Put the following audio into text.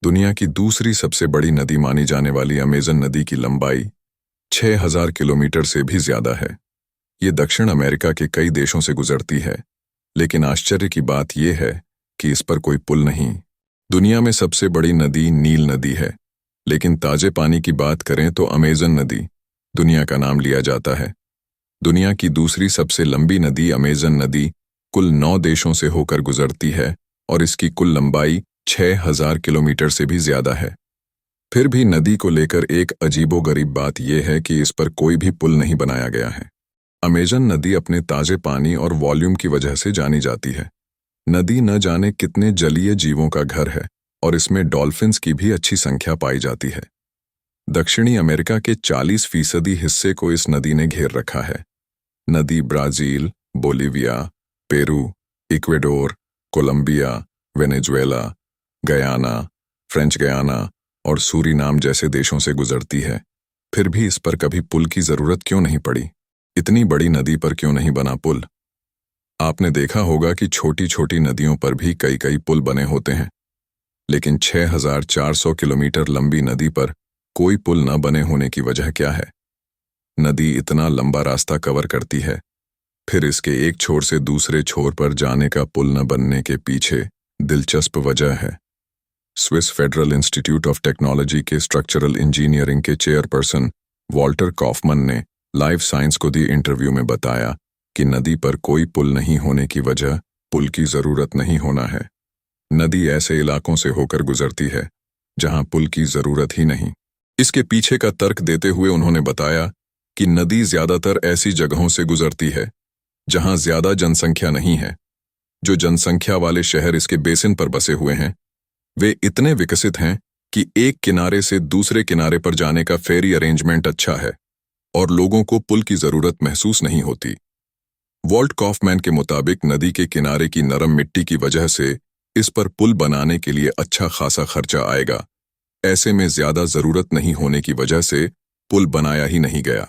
दुनिया की दूसरी सबसे बड़ी नदी मानी जाने वाली अमेज़न नदी की लंबाई 6000 किलोमीटर से भी ज्यादा है। ये दक्षिण अमेरिका के कई देशों से गुजरती है, लेकिन आश्चर्य की बात यह है कि इस पर कोई पुल नहीं। दुनिया में सबसे बड़ी नदी नील नदी है, लेकिन ताजे पानी की बात करें तो अमेज़न नदी दुनिया का नाम लिया जाता है। दुनिया की दूसरी सबसे लंबी नदी अमेज़न नदी कुल 9 देशों से होकर गुजरती है और इसकी कुल लंबाई 6000 किलोमीटर से भी ज्यादा है। फिर भी नदी को लेकर एक अजीबोगरीब बात यह है कि इस पर कोई भी पुल नहीं बनाया गया है। अमेज़न नदी अपने ताजे पानी और वॉल्यूम की वजह से जानी जाती है। नदी न जाने कितने जलीय जीवों का घर है और इसमें डॉल्फिन्स की भी अच्छी संख्या पाई जाती है। दक्षिणी अमेरिका के 40% हिस्से को इस नदी ने घेर रखा है। नदी Brazil, Bolivia, Peru, Ecuador, Colombia, Venezuela, Guyana, French Guiana और सूरीनाम जैसे देशों से गुजरती है। फिर भी इस पर कभी पुल की जरूरत क्यों नहीं पड़ी? इतनी बड़ी नदी पर क्यों नहीं बना पुल? आपने देखा होगा कि छोटी छोटी नदियों पर भी कई कई पुल बने होते हैं, लेकिन 6400 किलोमीटर लंबी नदी पर कोई पुल न बने होने की वजह क्या है? नदी इतना लंबा रास्ता कवर करती है, फिर इसके एक छोर से दूसरे छोर पर जाने का पुल न बनने के पीछे दिलचस्प वजह है। Swiss federal institute of technology के स्ट्रक्चरल इंजीनियरिंग के चेयरपर्सन वॉल्टर कॉफमन ने लाइफ साइंस को दिए इंटरव्यू में बताया कि नदी पर कोई पुल नहीं होने की वजह पुल की जरूरत नहीं होना है। नदी ऐसे इलाकों से होकर गुजरती है जहां पुल की जरूरत ही नहीं। इसके पीछे का तर्क देते हुए उन्होंने बताया कि नदी ज्यादातर ऐसी जगहों से गुजरती है जहां ज्यादा जनसंख्या नहीं है। जो जनसंख्या वाले शहर इसके बेसिन पर बसे हुए हैं, वे इतने विकसित हैं कि एक किनारे से दूसरे किनारे पर जाने का फेरी अरेंजमेंट अच्छा है और लोगों को पुल की जरूरत महसूस नहीं होती। वॉल्ट कॉफमैन के मुताबिक नदी के किनारे की नरम मिट्टी की वजह से इस पर पुल बनाने के लिए अच्छा खासा खर्चा आएगा। ऐसे में ज्यादा जरूरत नहीं होने की वजह से पुल बनाया ही नहीं गया।